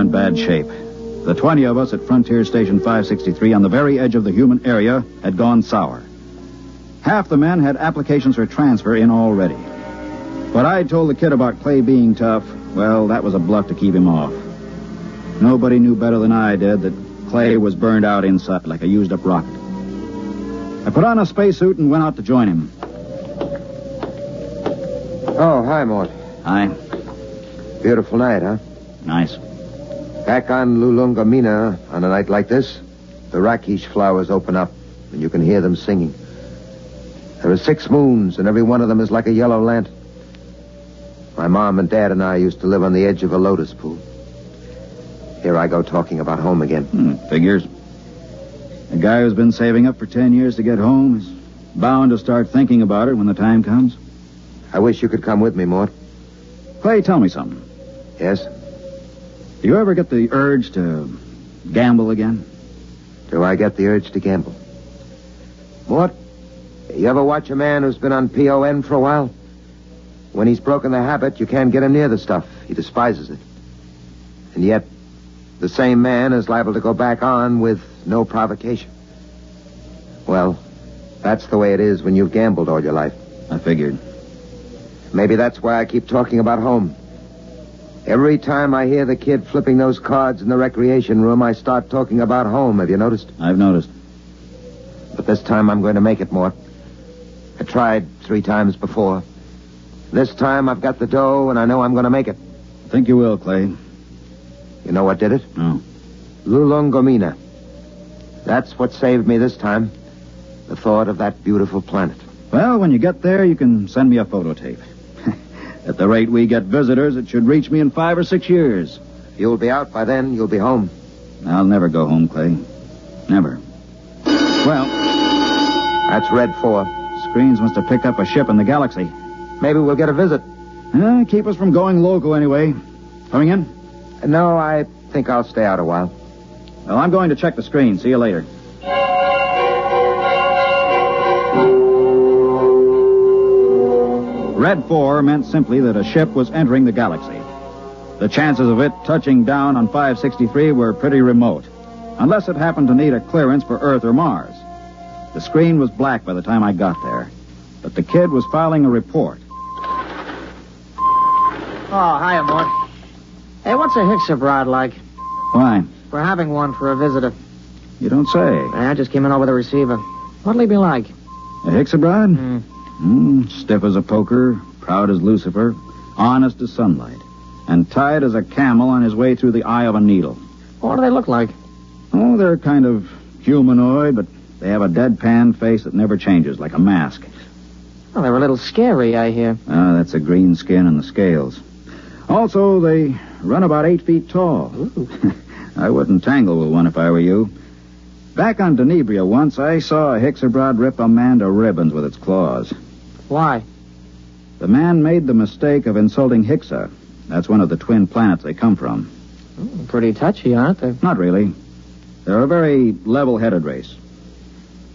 in bad shape. The 20 of us at Frontier Station 563 on the very edge of the human area had gone sour. Half the men had applications for transfer in already. But I told the kid about Clay being tough. Well, that was a bluff to keep him off. Nobody knew better than I did that Clay was burned out inside like a used-up rocket. I put on a spacesuit and went out to join him. Oh, hi, Mort. Hi. Beautiful night, huh? Nice. Back on Lulungameena, on a night like this, the rakish flowers open up, and you can hear them singing. There are 6 moons, and every one of them is like a yellow lantern. My mom and dad and I used to live on the edge of a lotus pool. Here I go talking about home again. Figures. A guy who's been saving up for 10 years to get home is bound to start thinking about it when the time comes. I wish you could come with me, Mort. Clay, tell me something. Yes? Do you ever get the urge to gamble again? Do I get the urge to gamble? Mort, you ever watch a man who's been on PON for a while? When he's broken the habit, you can't get him near the stuff. He despises it. And yet, the same man is liable to go back on with no provocation. Well, that's the way it is when you've gambled all your life. I figured. Maybe that's why I keep talking about home. Every time I hear the kid flipping those cards in the recreation room, I start talking about home. Have you noticed? I've noticed. But this time I'm going to make it, Mort. I tried 3 times before. This time I've got the dough, and I know I'm going to make it. I think you will, Clay. You know what did it? No. Lulungameena. That's what saved me this time. The thought of that beautiful planet. Well, when you get there, you can send me a photo tape. At the rate we get visitors, it should reach me in 5 or 6 years. You'll be out by then. You'll be home. I'll never go home, Clay. Never. Well, that's Red 4. Screens must have picked up a ship in the galaxy. Maybe we'll get a visit. Keep us from going loco anyway. Coming in? No, I think I'll stay out a while. Well, I'm going to check the screen. See you later. Red 4 meant simply that a ship was entering the galaxy. The chances of it touching down on 563 were pretty remote, unless it happened to need a clearance for Earth or Mars. The screen was black by the time I got there, but the kid was filing a report. Oh, hiya, Mort. Hey, what's a Hexabrod like? Why? We're having one for a visitor. You don't say. I just came in over the receiver. What'll he be like? A Hexabrod? Stiff as a poker, proud as Lucifer, honest as sunlight, and tight as a camel on his way through the eye of a needle. What do they look like? Oh, they're kind of humanoid, but they have a deadpan face that never changes, like a mask. Well, they're a little scary, I hear. That's the green skin and the scales. Also, they run about 8 feet tall. I wouldn't tangle with one if I were you. Back on Denebria once, I saw a Hexabrod rip a man to ribbons with its claws. Why? The man made the mistake of insulting Hixa. That's one of the twin planets they come from. Pretty touchy, aren't they? Not really. They're a very level-headed race.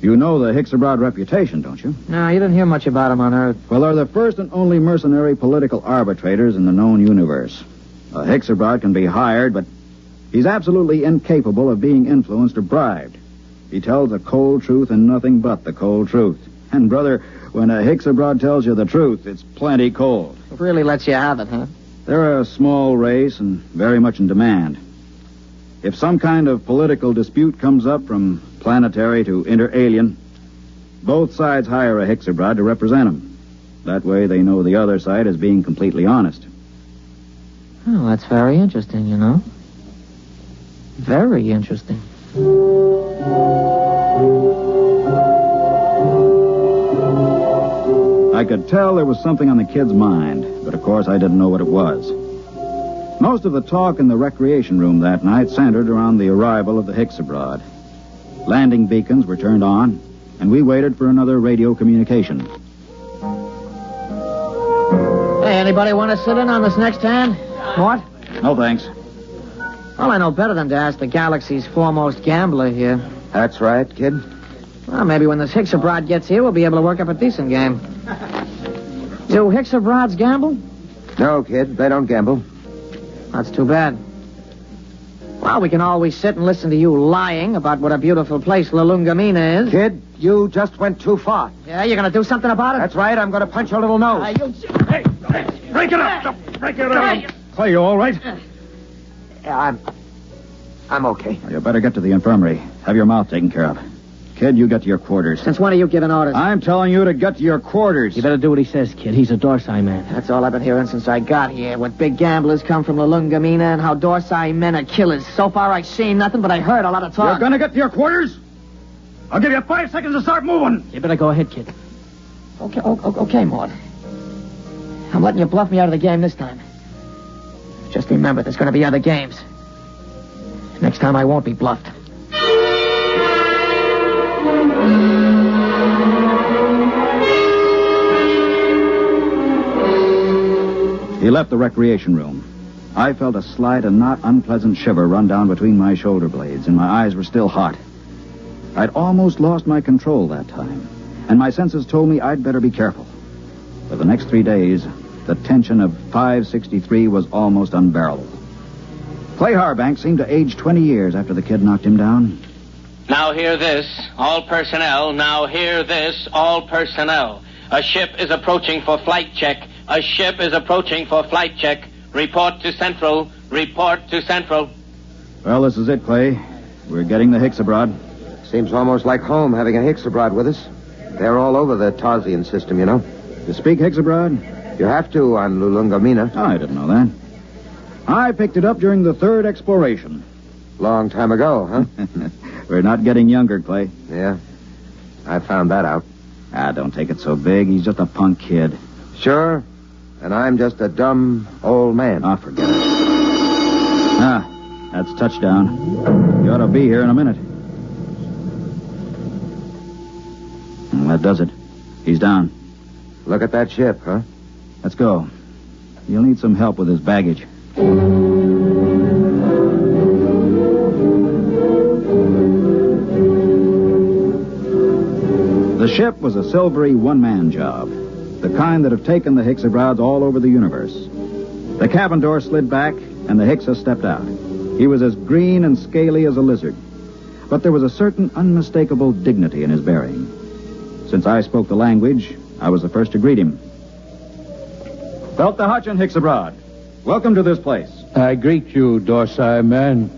You know the Hexabrod reputation, don't you? No, you didn't hear much about them on Earth. Well, they're the first and only mercenary political arbitrators in the known universe. A Hexabrod can be hired, but he's absolutely incapable of being influenced or bribed. He tells the cold truth and nothing but the cold truth. And, brother, when a Hexabrod tells you the truth, it's plenty cold. It really lets you have it, huh? They're a small race and very much in demand. If some kind of political dispute comes up from planetary to inter-alien, both sides hire a Hexabrod to represent them. That way they know the other side is being completely honest. Oh, that's very interesting, you know. Very interesting. I could tell there was something on the kid's mind, but of course I didn't know what it was. Most of the talk in the recreation room that night centered around the arrival of the Hexabrod. Landing beacons were turned on, and we waited for another radio communication. Hey, anybody want to sit in on this next hand? What? No, thanks. Well, I know better than to ask the galaxy's foremost gambler here. That's right, kid. Well, maybe when this Hexabrod gets here, we'll be able to work up a decent game. Do Hexabrods gamble? No, kid, they don't gamble. That's too bad. Well, we can always sit and listen to you lying about what a beautiful place Lulungameena is. Kid, you just went too far. Yeah, you're going to do something about it? That's right. I'm going to punch your little nose. Hey, Break it up! Break it up! Clay, you all right? Yeah, I'm okay. Well, you better get to the infirmary. Have your mouth taken care of. Kid, you get to your quarters. Since when are you giving orders? I'm telling you to get to your quarters. You better do what he says, kid. He's a Dorsai man. That's all I've been hearing since I got here. What big gamblers come from Lulungameena and how Dorsai men are killers. So far, I've seen nothing, but I heard a lot of talk. You're gonna get to your quarters? I'll give you 5 seconds to start moving. You better go ahead, kid. Okay, Maud. I'm letting you bluff me out of the game this time. Just remember, there's going to be other games. Next time, I won't be bluffed. He left the recreation room. I felt a slight and not unpleasant shiver run down between my shoulder blades, and my eyes were still hot. I'd almost lost my control that time, and my senses told me I'd better be careful. For the next 3 days, the tension of 563 was almost unbearable. Clay Harbank seemed to age 20 years after the kid knocked him down. Now hear this, all personnel. Now hear this, all personnel. A ship is approaching for flight check. A ship is approaching for flight check. Report to Central. Report to Central. Well, this is it, Clay. We're getting the Hicks abroad. Seems almost like home having a Hicks abroad with us. They're all over the Tarsian system, you know. You speak Hicks abroad? You have to on Lulungameena. Oh, I didn't know that. I picked it up during the 3rd exploration. Long time ago, huh? We're not getting younger, Clay. Yeah, I found that out. Don't take it so big. He's just a punk kid. Sure, and I'm just a dumb old man. Forget it. That's touchdown. You ought to be here in a minute. That does it. He's down. Look at that ship, huh? Let's go. You'll need some help with his baggage. The ship was a silvery one-man job, the kind that have taken the Hicksabrods all over the universe. The cabin door slid back, and the Hicksa stepped out. He was as green and scaly as a lizard, but there was a certain unmistakable dignity in his bearing. Since I spoke the language, I was the first to greet him. Belt the Hutch and Hicksabroad. Welcome to this place. I greet you, Dorsai man.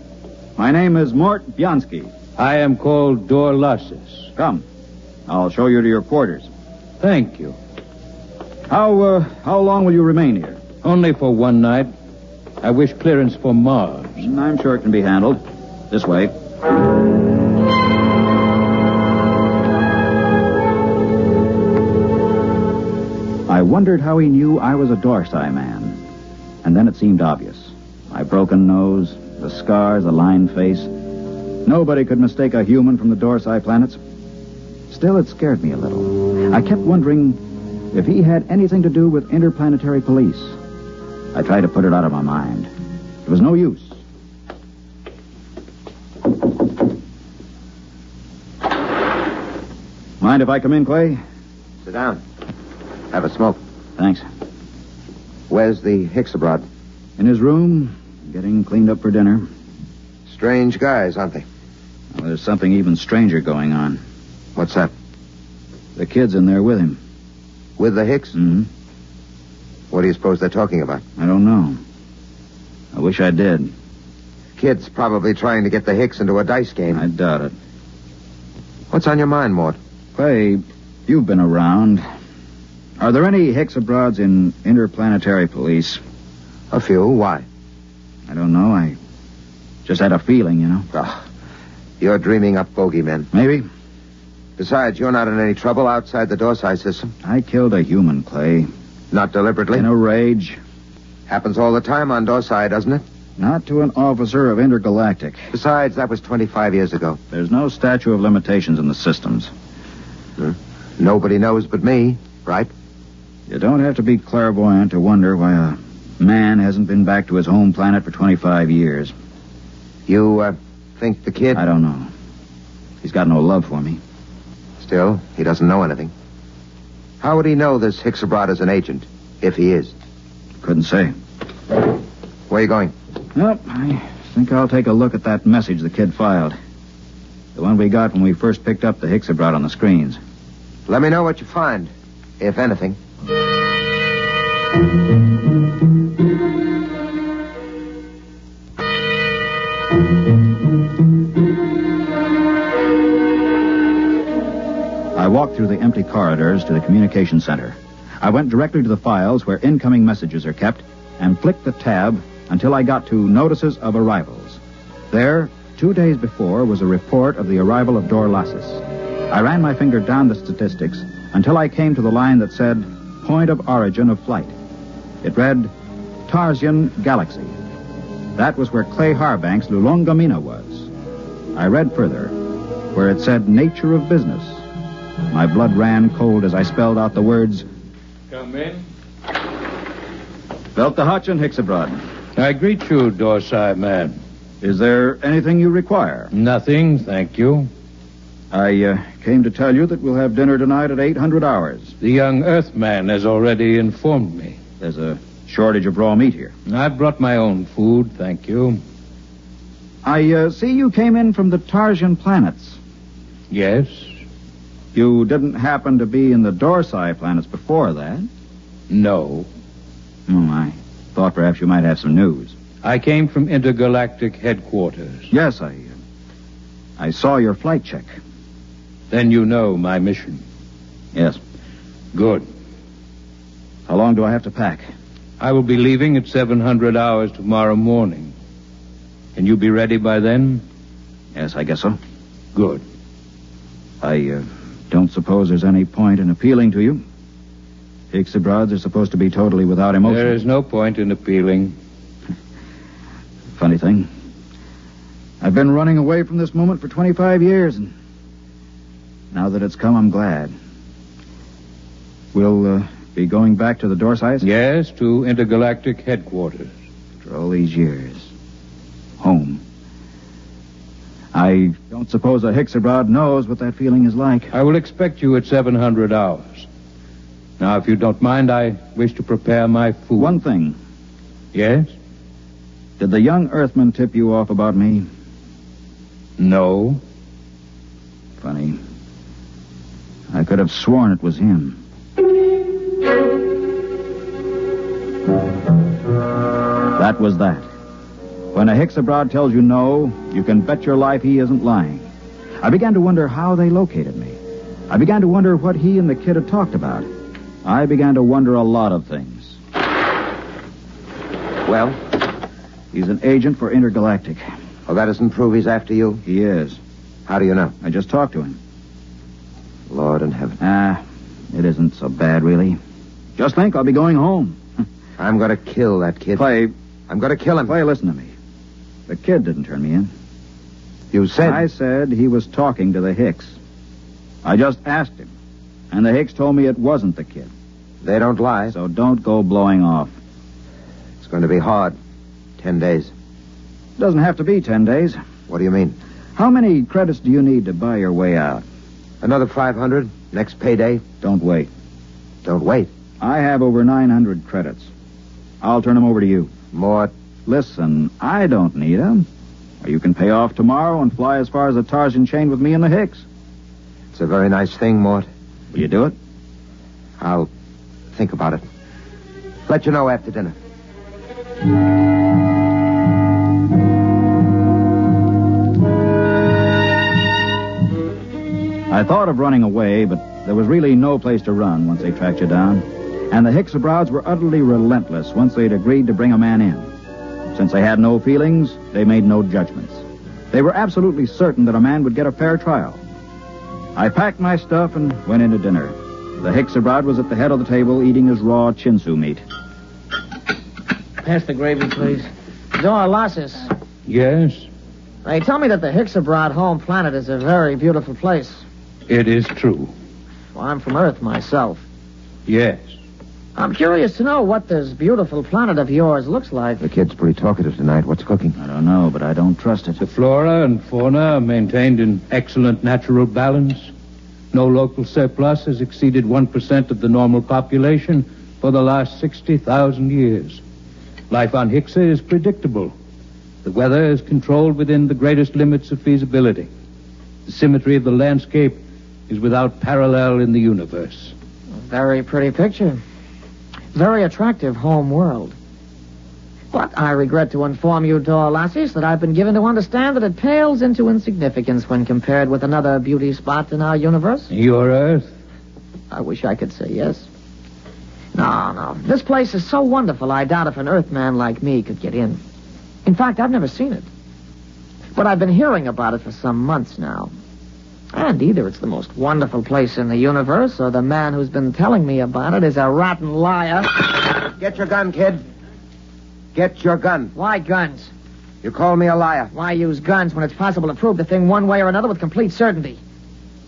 My name is Mort Bianski. I am called Dorlassus. Come. I'll show you to your quarters. Thank you. How long will you remain here? Only for one night. I wish clearance for Mars. I'm sure it can be handled. This way. I wondered how he knew I was a Dorsai man. And then it seemed obvious. My broken nose, the scars, the lined face. Nobody could mistake a human from the Dorsai planets. Still, it scared me a little. I kept wondering if he had anything to do with interplanetary police. I tried to put it out of my mind. It was no use. Mind if I come in, Clay? Sit down. Have a smoke. Thanks. Where's the Hicksabroad? In his room, getting cleaned up for dinner. Strange guys, aren't they? Well, there's something even stranger going on. What's that? The kid's in there with him. With the Hicks? Mm-hmm. What do you suppose they're talking about? I don't know. I wish I did. Kid's probably trying to get the Hicks into a dice game. I doubt it. What's on your mind, Mort? Clay, you've been around. Are there any Hicksabrods in interplanetary police? A few. Why? I don't know. I just had a feeling, you know. You're dreaming up bogeymen. Maybe. Besides, you're not in any trouble outside the Dorsai system. I killed a human, Clay. Not deliberately? In a rage. Happens all the time on Dorsai, doesn't it? Not to an officer of Intergalactic. Besides, that was 25 years ago. There's no statute of limitations in the systems. Nobody knows but me, right? You don't have to be clairvoyant to wonder why a man hasn't been back to his home planet for 25 years. You, think the kid... I don't know. He's got no love for me. Still, he doesn't know anything. How would he know this Hicksabroad is an agent, if he is? Couldn't say. Where are you going? Nope, I I think I'll take a look at that message the kid filed. The one we got when we first picked up the Hixabrod on the screens. Let me know what you find, if anything. I walked through the empty corridors to the communication center. I went directly to the files where incoming messages are kept and flicked the tab until I got to Notices of Arrivals. There, 2 days before, was a report of the arrival of Dorlassus. I ran my finger down the statistics until I came to the line that said, Point of Origin of Flight. It read, Tarsian Galaxy. That was where Clay Harbank's Lulungameena was. I read further, where it said Nature of Business. My blood ran cold as I spelled out the words, Come in. Belt the Hutchin, Hixabrod. I greet you, Dorsai man. Is there anything you require? Nothing, thank you. I came to tell you that we'll have dinner tonight at 800 hours. The young Earthman has already informed me. There's a shortage of raw meat here. I brought my own food, thank you. I see you came in from the Tarsian planets. Yes? You didn't happen to be in the Dorsai planets before that? No. I thought perhaps you might have some news. I came from intergalactic headquarters. Yes, I saw your flight check. Then you know my mission. Yes. Good. How long do I have to pack? I will be leaving at 700 hours tomorrow morning. Can you be ready by then? Yes, I guess so. Good. I don't suppose there's any point in appealing to you. Hixabrods are supposed to be totally without emotion. There is no point in appealing. Funny thing. I've been running away from this moment for 25 years, and now that it's come, I'm glad. We'll be going back to the Dorsais? Yes, to intergalactic headquarters. After all these years. Home. I don't suppose a Hixabrod knows what that feeling is like. I will expect you at 700 hours. Now, if you don't mind, I wish to prepare my food. One thing. Yes? Did the young Earthman tip you off about me? No. Funny. I could have sworn it was him. That was that. When a Hixabrod tells you no, you can bet your life he isn't lying. I began to wonder how they located me. I began to wonder what he and the kid had talked about. I began to wonder a lot of things. Well? He's an agent for Intergalactic. Well, that doesn't prove he's after you? He is. How do you know? I just talked to him. Lord in heaven. It isn't so bad, really. Just think, I'll be going home. I'm going to kill that kid. Clay. I'm going to kill him. Clay, listen to me. The kid didn't turn me in. You said... I said he was talking to the Hicks. I just asked him. And the Hicks told me it wasn't the kid. They don't lie. So don't go blowing off. It's going to be hard. 10 days. It doesn't have to be 10 days. What do you mean? How many credits do you need to buy your way out? Another 500. Next payday. Don't wait. Don't wait. I have over 900 credits. I'll turn them over to you. Mort. Listen, I don't need them. Or you can pay off tomorrow and fly as far as the Tarsian chain with me and the Hicks. It's a very nice thing, Mort. Will you do it? I'll think about it. Let you know after dinner. I thought of running away, but there was really no place to run once they tracked you down. And the Hixabrods were utterly relentless once they'd agreed to bring a man in. Since they had no feelings, they made no judgments. They were absolutely certain that a man would get a fair trial. I packed my stuff and went into dinner. The Hixabrod was at the head of the table eating his raw chinsu meat. Pass the gravy, please. Dorlassus. Yes? They tell me that the Hixabrod home planet is a very beautiful place. It is true. Well, I'm from Earth myself. Yes. I'm curious to know what this beautiful planet of yours looks like. The kid's pretty talkative tonight. What's cooking? I don't know, but I don't trust it. The flora and fauna are maintained in excellent natural balance. No local surplus has exceeded 1% of the normal population for the last 60,000 years. Life on Hixa is predictable. The weather is controlled within the greatest limits of feasibility. The symmetry of the landscape is without parallel in the universe. A very pretty picture. Very attractive home world. But I regret to inform you, Dorlasis, that I've been given to understand that it pales into insignificance when compared with another beauty spot in our universe. Your Earth? I wish I could say yes. No. This place is so wonderful, I doubt if an Earthman like me could get in. In fact, I've never seen it. But I've been hearing about it for some months now. And either it's the most wonderful place in the universe, or the man who's been telling me about it is a rotten liar. Get your gun, kid. Get your gun. Why guns? You call me a liar. Why use guns when it's possible to prove the thing one way or another with complete certainty?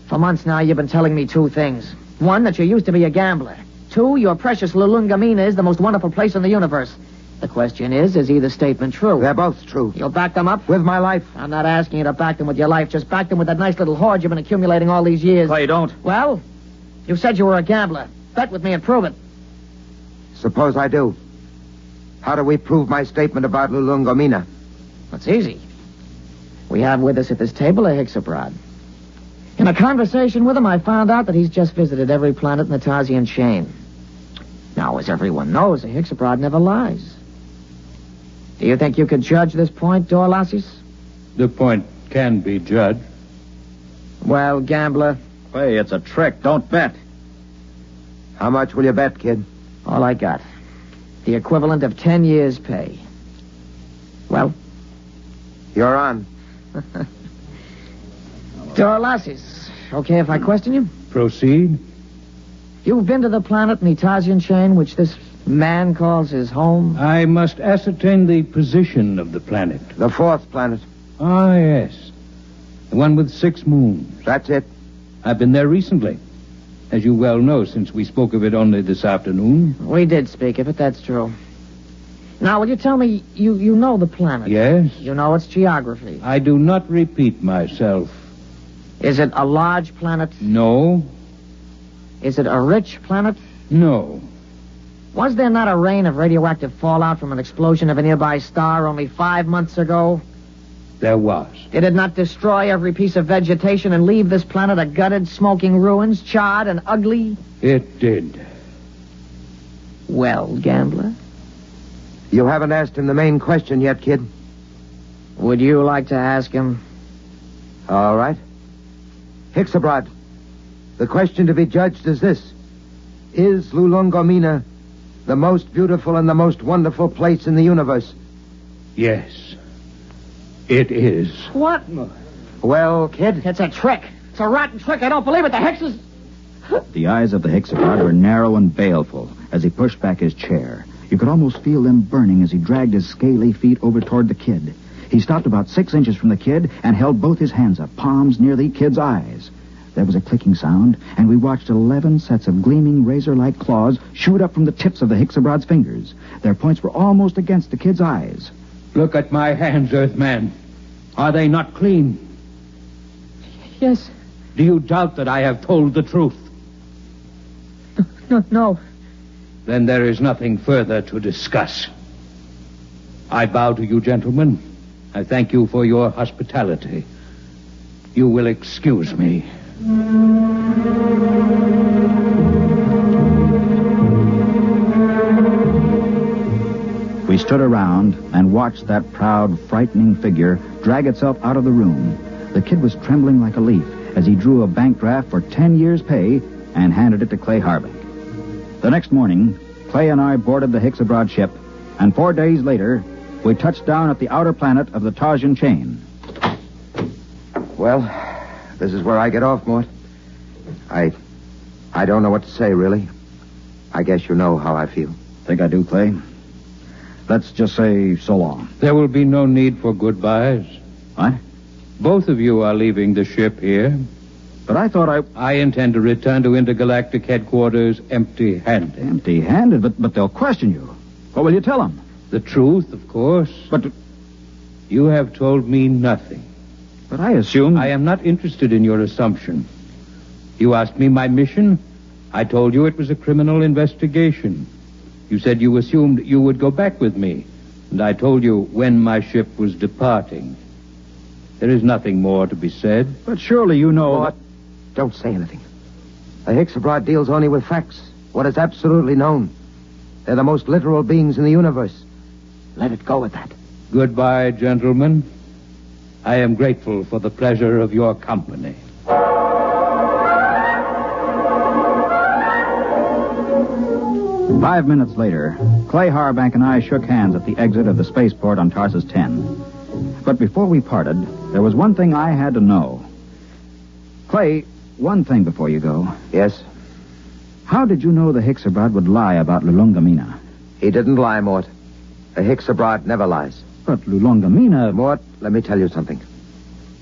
For months now, you've been telling me two things. One, that you used to be a gambler. Two, your precious Lulungameena is the most wonderful place in the universe. The question is either statement true? They're both true. You'll back them up? With my life. I'm not asking you to back them with your life. Just back them with that nice little hoard you've been accumulating all these years. Clay, don't. Well, you said you were a gambler. Bet with me and prove it. Suppose I do. How do we prove my statement about Lulungameena? It's easy. We have with us at this table a Hexabrod. In a conversation with him, I found out that he's just visited every planet in the Tarsian chain. Now, as everyone knows, a Hexabrod never lies. Do you think you could judge this point, Dorlasis? The point can be judged. Well, gambler. Clay, it's a trick. Don't bet. How much will you bet, kid? All I got. The equivalent of 10 years' pay. Well? You're on. Dorlasis, okay if I question you? Proceed. You've been to the planet in the Tarsian chain, which this man calls his home? I must ascertain the position of the planet. The fourth planet. Ah, yes. The one with 6 moons. That's it. I've been there recently. As you well know, since we spoke of it only this afternoon. We did speak of it, that's true. Now, will you tell me, you know the planet? Yes. You know its geography? I do not repeat myself. Is it a large planet? No. Is it a rich planet? No. Was there not a rain of radioactive fallout from an explosion of a nearby star only 5 months ago? There was. Did it not destroy every piece of vegetation and leave this planet a gutted, smoking ruins, charred and ugly? It did. Well, gambler? You haven't asked him the main question yet, kid. Would you like to ask him? All right. Hexabrod, the question to be judged is this. Is Lulungameena the most beautiful and the most wonderful place in the universe? Yes. It is. What? Well, kid? It's a trick. It's a rotten trick. I don't believe it. The Hexes... The eyes of the Hexabrod were narrow and baleful as he pushed back his chair. You could almost feel them burning as he dragged his scaly feet over toward the kid. He stopped about 6 inches from the kid and held both his hands up, palms near the kid's eyes. There was a clicking sound, and we watched 11 sets of gleaming razor-like claws shoot up from the tips of the Hexabrod's fingers. Their points were almost against the kid's eyes. Look at my hands, Earthman. Are they not clean? Yes. Do you doubt that I have told the truth? No. Then there is nothing further to discuss. I bow to you, gentlemen. I thank you for your hospitality. You will excuse me. We stood around and watched that proud, frightening figure drag itself out of the room. The kid was trembling like a leaf as he drew a bank draft for 10 years' pay and handed it to Clay Harbank. The next morning, Clay and I boarded the Hexabrod ship, and 4 days later, we touched down at the outer planet of the Tarsian chain. Well, this is where I get off, Mort. I don't know what to say, really. I guess you know how I feel. Think I do, Clay? Let's just say so long. There will be no need for goodbyes. What? Both of you are leaving the ship here. But I thought I intend to return to intergalactic headquarters empty-handed. Empty-handed? But they'll question you. What will you tell them? The truth, of course. But you have told me nothing. But I assumed... I am not interested in your assumption. You asked me my mission. I told you it was a criminal investigation. You said you assumed you would go back with me. And I told you when my ship was departing. There is nothing more to be said. But surely you know... Mort, don't say anything. The Hicks abroad deals only with facts, what is absolutely known. They're the most literal beings in the universe. Let it go at that. Goodbye, gentlemen. I am grateful for the pleasure of your company. 5 minutes later, Clay Harbank and I shook hands at the exit of the spaceport on Tarsus 10. But before we parted, there was one thing I had to know. Clay, one thing before you go. Yes? How did you know the Hicks abroad would lie about Lulungameena? He didn't lie, Mort. The Hicks abroad never lies. But Lulungameena... Mort, let me tell you something.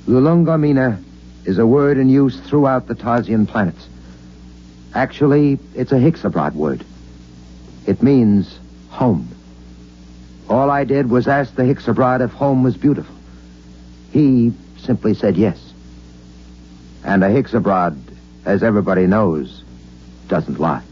Lulungameena is a word in use throughout the Tarsian planets. Actually, it's a Hicks abroad word. It means home. All I did was ask the Hicks abroad if home was beautiful. He simply said yes. And a Hicks abroad, as everybody knows, doesn't lie.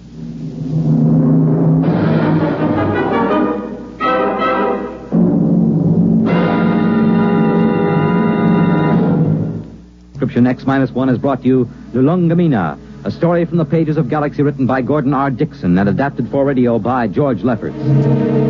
Description X-1 has brought you Lulungameena, a story from the pages of Galaxy written by Gordon R. Dixon and adapted for radio by George Lefferts.